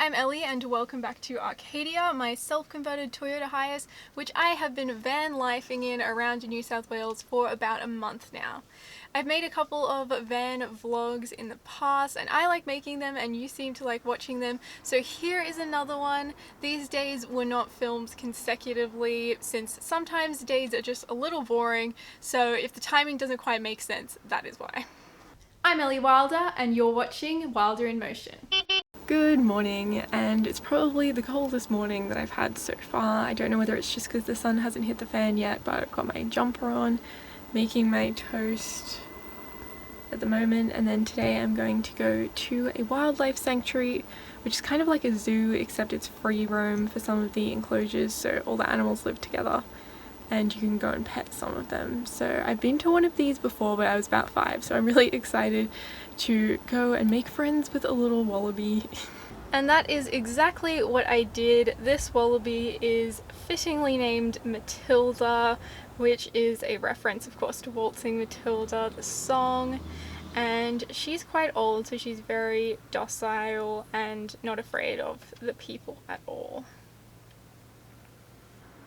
I'm Ellie and welcome back to Arcadia, my self-converted Toyota Hiace, which I have been van lifing in around New South Wales for about a month now. I've made a couple of van vlogs in the past and I like making them and you seem to like watching them, so here is another one. These days were not filmed consecutively since sometimes days are just a little boring, so if the timing doesn't quite make sense, that is why. I'm Ellie Wilder and you're watching Wilder in Motion. Good morning, and it's probably the coldest morning that I've had so far. I don't know whether it's just because the sun hasn't hit the fan yet, but I've got my jumper on, making my toast at the moment, and then today I'm going to go to a wildlife sanctuary, which is kind of like a zoo except it's free roam for some of the enclosures, so all the animals live together and you can go and pet some of them. So I've been to one of these before, but I was about 5, so I'm really excited to go and make friends with a little wallaby. And that is exactly what I did. This wallaby is fittingly named Matilda, which is a reference of course to Waltzing Matilda, the song, and she's quite old, so she's very docile and not afraid of the people at all.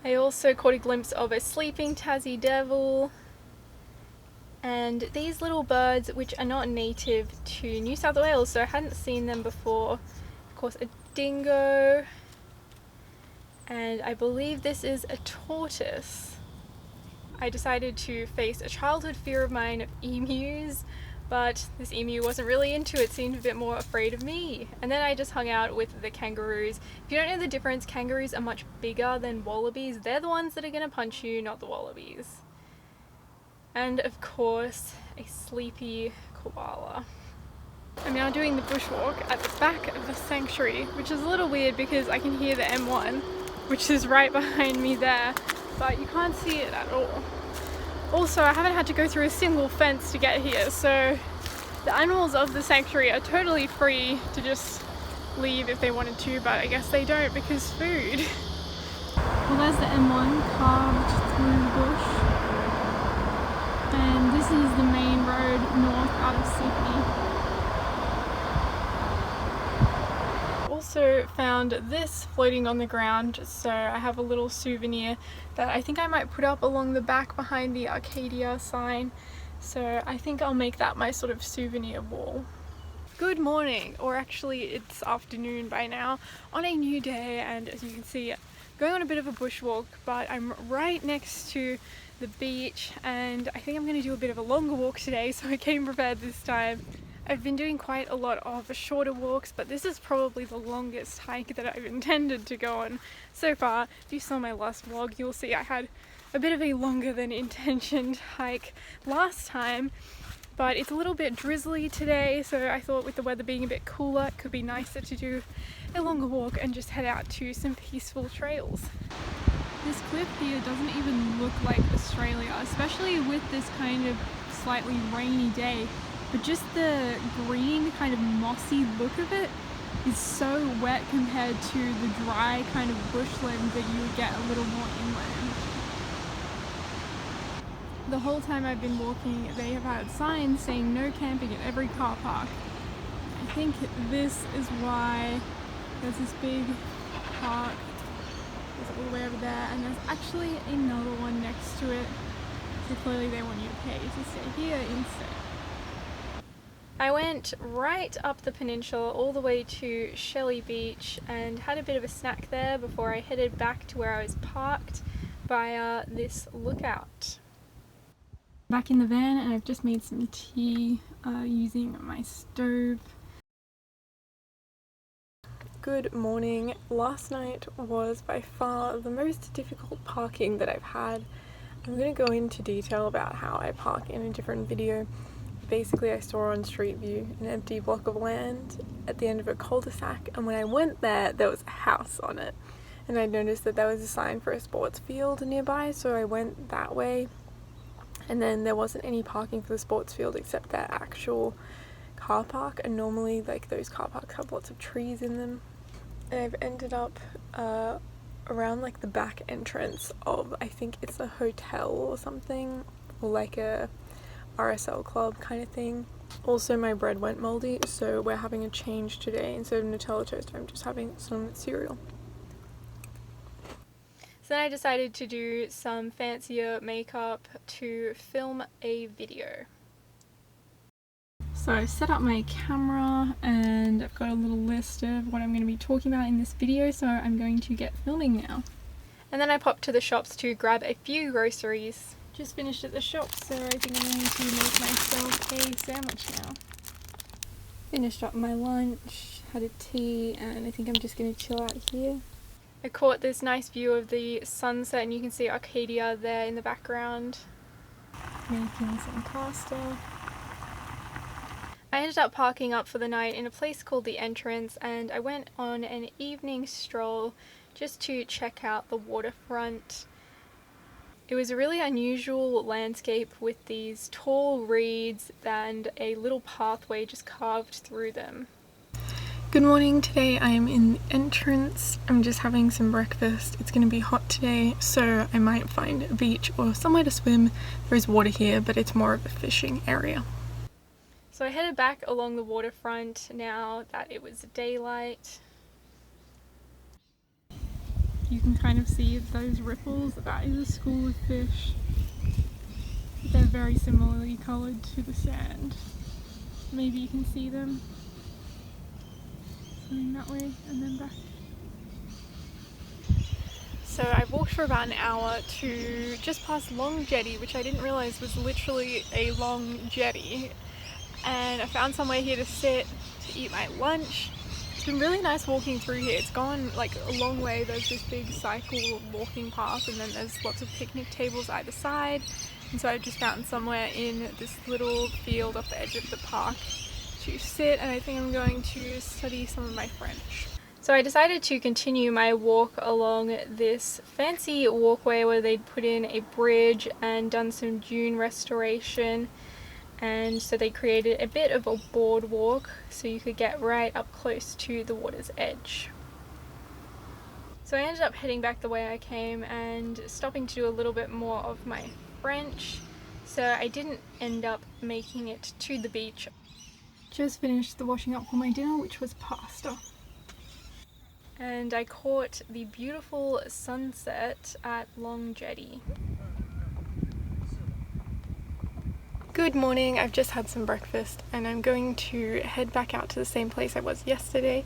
I also caught a glimpse of a sleeping Tassie devil, and these little birds which are not native to New South Wales, so I hadn't seen them before. Of course, a dingo, and I believe this is a tortoise. I decided to face a childhood fear of mine of emus, but this emu wasn't really into it, seemed a bit more afraid of me. And then I just hung out with the kangaroos. If you don't know the difference, kangaroos are much bigger than wallabies. They're the ones that are gonna punch you, not the wallabies. And of course, a sleepy koala. I'm now doing the bushwalk at the back of the sanctuary, which is a little weird because I can hear the M1, which is right behind me there, but you can't see it at all. Also, I haven't had to go through a single fence to get here, so the animals of the sanctuary are totally free to just leave if they wanted to, but I guess they don't because food. Well, there's the M1 carved through the bush, and this is the main road north out of Sydney. Also found this floating on the ground, so I have a little souvenir that I think I might put up along the back behind the Arcadia sign, so I think I'll make that my sort of souvenir wall. Good morning, or actually it's afternoon by now, on a new day, and as you can see, going on a bit of a bushwalk, but I'm right next to the beach and I think I'm going to do a bit of a longer walk today, so I came prepared this time. I've been doing quite a lot of shorter walks, but this is probably the longest hike that I've intended to go on so far. If you saw my last vlog, you'll see I had a bit of a longer than intentioned hike last time, but it's a little bit drizzly today, so I thought with the weather being a bit cooler, it could be nicer to do a longer walk and just head out to some peaceful trails. This cliff here doesn't even look like Australia, especially with this kind of slightly rainy day. But just the green kind of mossy look of it is so wet compared to the dry kind of bushland that you would get a little more inland. The whole time I've been walking, they have had signs saying no camping at every car park. I think this is why there's this big park, it's all the way over there, and there's actually another one next to it, so clearly they want you to pay to stay here instead. I went right up the peninsula all the way to Shelley Beach and had a bit of a snack there before I headed back to where I was parked via this lookout. Back in the van, and I've just made some tea using my stove. Good morning. Last night was by far the most difficult parking that I've had. I'm going to go into detail about how I park in a different video. Basically, I saw on Street View an empty block of land at the end of a cul-de-sac, and when I went there was a house on it, and I noticed that there was a sign for a sports field nearby, so I went that way, and then there wasn't any parking for the sports field except their actual car park, and normally like those car parks have lots of trees in them. And I've ended up around like the back entrance of, I think it's a hotel or something, or like a RSL club kind of thing, Also, my bread went moldy, so we're having a change today. Instead of Nutella toast, I'm just having some cereal. So then I decided to do some fancier makeup to film a video. So I set up my camera and I've got a little list of what I'm going to be talking about in this video, so I'm going to get filming now. And then I popped to the shops to grab a few groceries. Just finished at the shop, so I think I'm going to make myself a sandwich now. Finished up my lunch, had a tea, and I think I'm just going to chill out here. I caught this nice view of the sunset and you can see Arcadia there in the background. Making some pasta. I ended up parking up for the night in a place called The Entrance, and I went on an evening stroll just to check out the waterfront. It was a really unusual landscape with these tall reeds and a little pathway just carved through them. Good morning, today I am in The Entrance. I'm just having some breakfast. It's going to be hot today, so I might find a beach or somewhere to swim. There is water here, but it's more of a fishing area. So I headed back along the waterfront now that it was daylight. You can kind of see those ripples. That is a school of fish. They're very similarly coloured to the sand. Maybe you can see them. Swimming that way and then back. So I walked for about an hour to just past Long Jetty, which I didn't realise was literally a long jetty. And I found somewhere here to sit, to eat my lunch. It's been really nice walking through here. It's gone like a long way. There's this big cycle walking path, and then there's lots of picnic tables either side. And so I've just found somewhere in this little field off the edge of the park to sit, and I think I'm going to study some of my French. So I decided to continue my walk along this fancy walkway where they'd put in a bridge and done some dune restoration. And so they created a bit of a boardwalk so you could get right up close to the water's edge. So I ended up heading back the way I came and stopping to do a little bit more of my French. So I didn't end up making it to the beach. Just finished the washing up for my dinner, which was pasta. And I caught the beautiful sunset at Long Jetty. Good morning, I've just had some breakfast and I'm going to head back out to the same place I was yesterday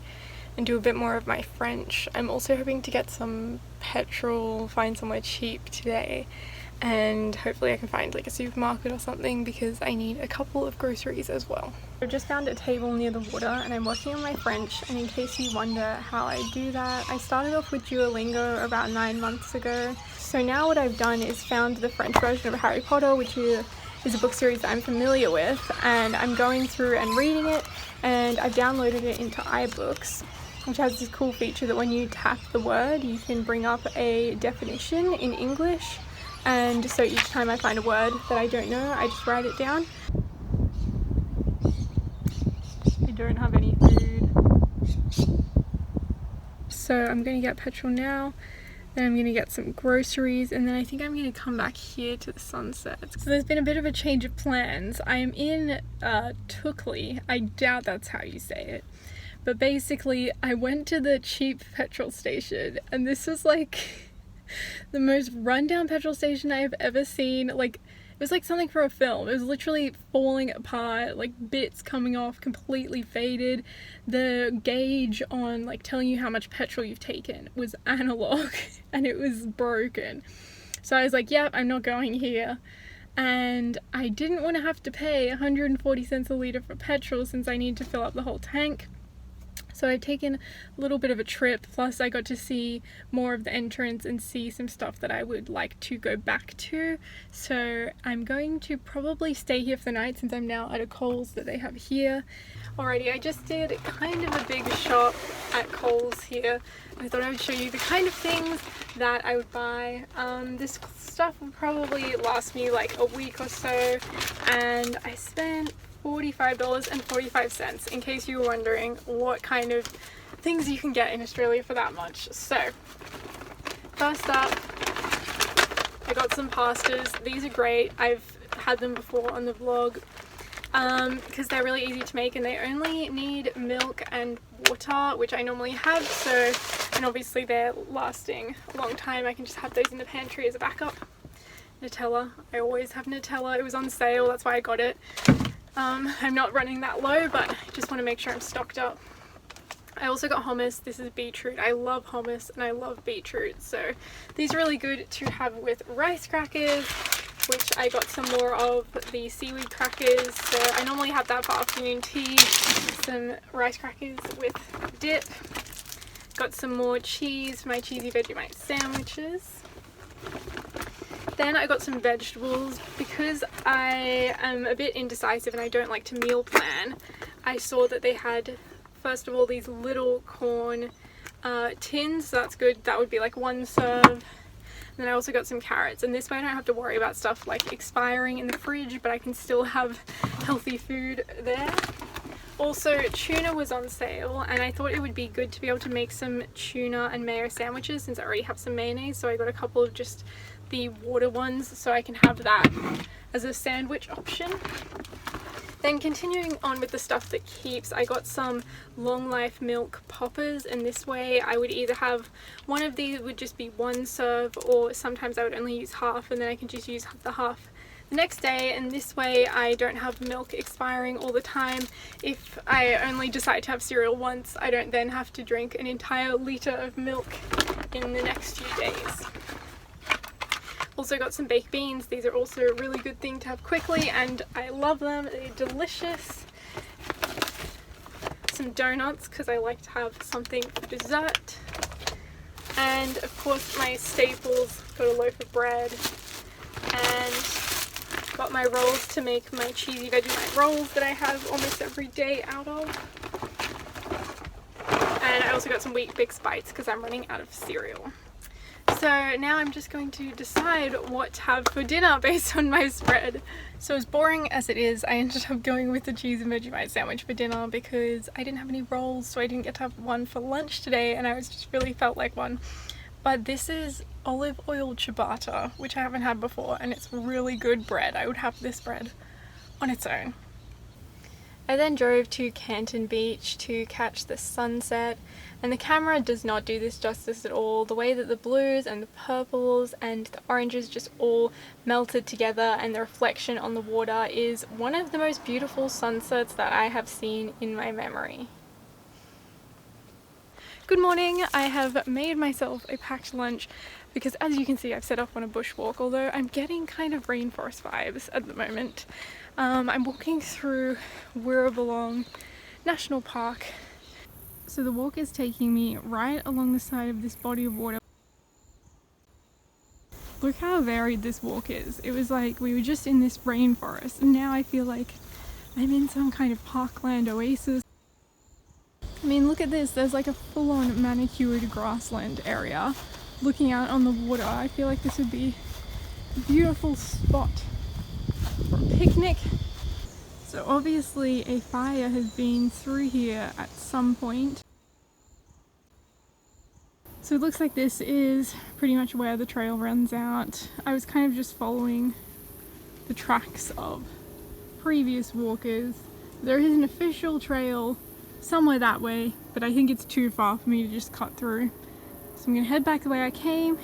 and do a bit more of my French. I'm also hoping to get some petrol, find somewhere cheap today, and hopefully I can find like a supermarket or something because I need a couple of groceries as well. I've just found a table near the water and I'm working on my French, and in case you wonder how I do that, I started off with Duolingo about 9 months ago. So now what I've done is found the French version of Harry Potter, which is a book series that I'm familiar with, and I'm going through and reading it, and I've downloaded it into iBooks, which has this cool feature that when you tap the word you can bring up a definition in English, and so each time I find a word that I don't know I just write it down. I don't have any food, so I'm going to get petrol now. Then I'm going to get some groceries, and then I think I'm going to come back here to the sunset. So there's been a bit of a change of plans. I am in Tukley. I doubt that's how you say it. But basically, I went to the cheap petrol station, and this was like the most rundown petrol station I have ever seen. Like, it was like something for a film. It was literally falling apart, like bits coming off, completely faded. The gauge on like telling you how much petrol you've taken was analog and it was broken. So I was like, yep, I'm not going here. And I didn't want to have to pay 140 cents a litre for petrol since I need to fill up the whole tank. So I've taken a little bit of a trip, plus I got to see more of the entrance and see some stuff that I would like to go back to. So I'm going to probably stay here for the night since I'm now at a Coles that they have here. Alrighty, I just did kind of a big shop at Coles here. I thought I would show you the kind of things that I would buy. This stuff will probably last me like a week or so, and I spent $45.45 in case you were wondering what kind of things you can get in Australia for that much. So first up, I got some pastas. These are great. I've had them before on the vlog. because they're really easy to make and they only need milk and water, which I normally have, so, and obviously they're lasting a long time. I can just have those in the pantry as a backup. Nutella, I always have Nutella. It was on sale, that's why I got it. I'm not running that low, but I just want to make sure I'm stocked up. I also got hummus. This is beetroot. I love hummus and I love beetroot, so these are really good to have with rice crackers, which I got some more of the seaweed crackers, so I normally have that for afternoon tea. Some rice crackers with dip. Got some more cheese for my cheesy Vegemite sandwiches. Then I got some vegetables. Because I am a bit indecisive and I don't like to meal plan, I saw that they had, first of all, these little corn tins, so that's good. That would be like one serve. And then I also got some carrots, and this way I don't have to worry about stuff like expiring in the fridge, but I can still have healthy food there. Also, tuna was on sale, and I thought it would be good to be able to make some tuna and mayo sandwiches since I already have some mayonnaise, so I got a couple of just the water ones so I can have that as a sandwich option. Then continuing on with the stuff that keeps, I got some long life milk poppers, and this way I would either have one of these would just be one serve, or sometimes I would only use half and then I can just use the half the next day, and this way I don't have milk expiring all the time. If I only decide to have cereal once, I don't then have to drink an entire litre of milk in the next few days. Also got some baked beans. These are also a really good thing to have quickly and I love them. They're delicious. Some donuts because I like to have something for dessert. And of course my staples, got a loaf of bread and got my rolls to make my cheesy Vegemite rolls that I have almost every day out of. And I also got some Wheat Bix Bites because I'm running out of cereal. So now I'm just going to decide what to have for dinner based on my spread. So as boring as it is, I ended up going with the cheese and Vegemite sandwich for dinner because I didn't have any rolls, so I didn't get to have one for lunch today, and I just really felt like one. But this is olive oil ciabatta, which I haven't had before, and it's really good bread. I would have this bread on its own. I then drove to Canton Beach to catch the sunset, and the camera does not do this justice at all. The way that the blues and the purples and the oranges just all melted together and the reflection on the water is one of the most beautiful sunsets that I have seen in my memory. Good morning. I have made myself a packed lunch because, as you can see, I've set off on a bushwalk, although I'm getting kind of rainforest vibes at the moment. I'm walking through Wirrabulong National Park. So the walk is taking me right along the side of this body of water. Look how varied this walk is. It was like we were just in this rainforest, and now I feel like I'm in some kind of parkland oasis. I mean, look at this. There's like a full-on manicured grassland area looking out on the water. I feel like this would be a beautiful spot for a picnic. So obviously a fire has been through here at some point. So it looks like this is pretty much where the trail runs out. I was kind of just following the tracks of previous walkers. There is an official trail somewhere that way, but I think it's too far for me to just cut through. So I'm gonna head back the way I came.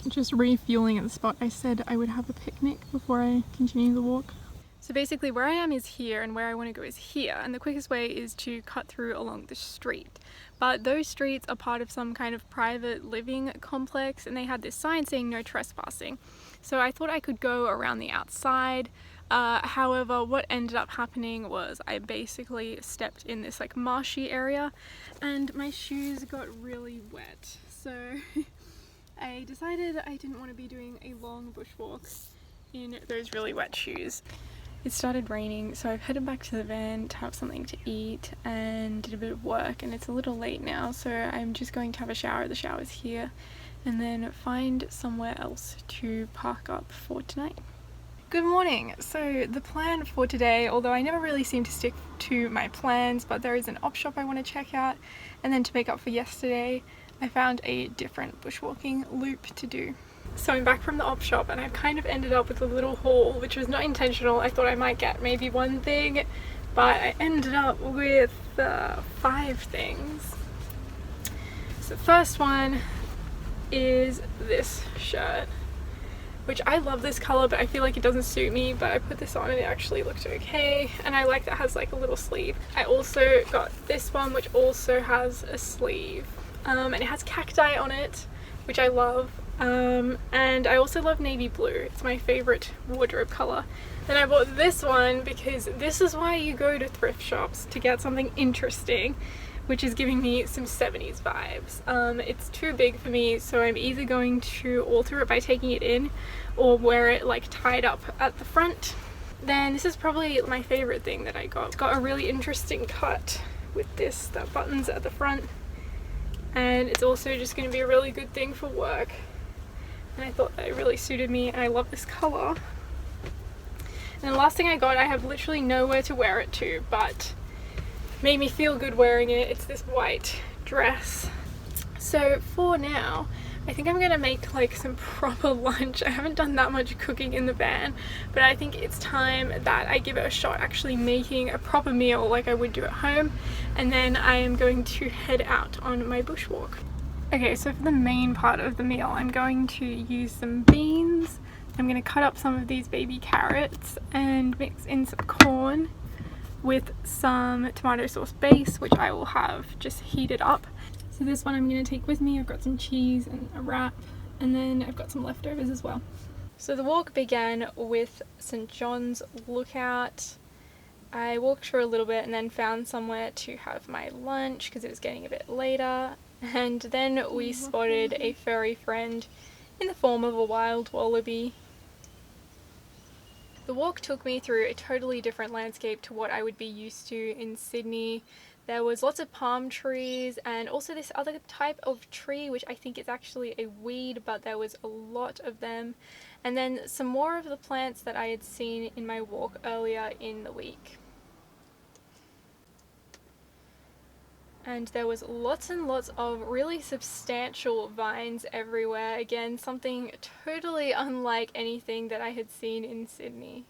Just refueling at the spot I said I would have a picnic before I continue the walk. So basically where I am is here and where I want to go is here, and the quickest way is to cut through along the street. But those streets are part of some kind of private living complex, and they had this sign saying no trespassing. So I thought I could go around the outside. However, what ended up happening was I basically stepped in this like marshy area and my shoes got really wet. So I decided I didn't want to be doing a long bushwalk in those really wet shoes. It started raining, so I've headed back to the van to have something to eat and did a bit of work, and it's a little late now, so I'm just going to have a shower. The shower's here, and then find somewhere else to park up for tonight. Good morning. So the plan for today, although I never really seem to stick to my plans, but there is an op shop I want to check out, and then to make up for yesterday I found a different bushwalking loop to do. So I'm back from the op shop and I've kind of ended up with a little haul, which was not intentional. I thought I might get maybe one thing, but I ended up with 5 things. So the first one is this shirt, which I love this color, but I feel like it doesn't suit me, but I put this on and it actually looked okay, and I like that it has like a little sleeve. I also got this one, which also has a sleeve, and it has cacti on it, which I love, and I also love navy blue. It's my favorite wardrobe color. Then I bought this one because this is why you go to thrift shops, to get something interesting, which is giving me some 70s vibes. It's too big for me, so I'm either going to alter it by taking it in or wear it like tied up at the front. Then this is probably my favorite thing that I got. It's got a really interesting cut with this, that buttons at the front, and it's also just going to be a really good thing for work. And I thought that it really suited me, and I love this color. And the last thing I got, I have literally nowhere to wear it to, but made me feel good wearing it. It's this white dress. So for now, I think I'm gonna make like some proper lunch. I haven't done that much cooking in the van, but I think it's time that I give it a shot, actually making a proper meal like I would do at home, and then I am going to head out on my bushwalk. Okay, so for the main part of the meal, I'm going to use some beans. I'm gonna cut up some of these baby carrots and mix in some corn with some tomato sauce base, which I will have just heated up. So this one I'm going to take with me. I've got some cheese and a wrap, and then I've got some leftovers as well. So the walk began with St. John's Lookout. I walked for a little bit and then found somewhere to have my lunch because it was getting a bit later, and then we spotted a furry friend in the form of a wild wallaby. The walk took me through a totally different landscape to what I would be used to in Sydney. There was lots of palm trees and also this other type of tree, which I think is actually a weed, but there was a lot of them. And then some more of the plants that I had seen in my walk earlier in the week. And there was lots and lots of really substantial vines everywhere. Again, something totally unlike anything that I had seen in Sydney.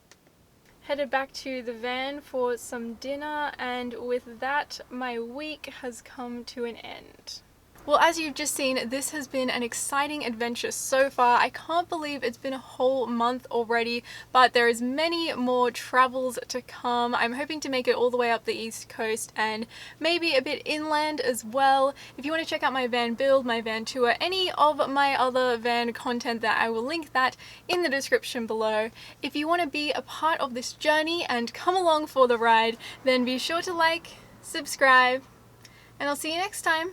Headed back to the van for some dinner, and with that, my week has come to an end. Well, as you've just seen, this has been an exciting adventure so far. I can't believe it's been a whole month already, but there is many more travels to come. I'm hoping to make it all the way up the east coast and maybe a bit inland as well. If you want to check out my van build, my van tour, any of my other van content, that I will link that in the description below. If you want to be a part of this journey and come along for the ride, then be sure to like, subscribe, and I'll see you next time.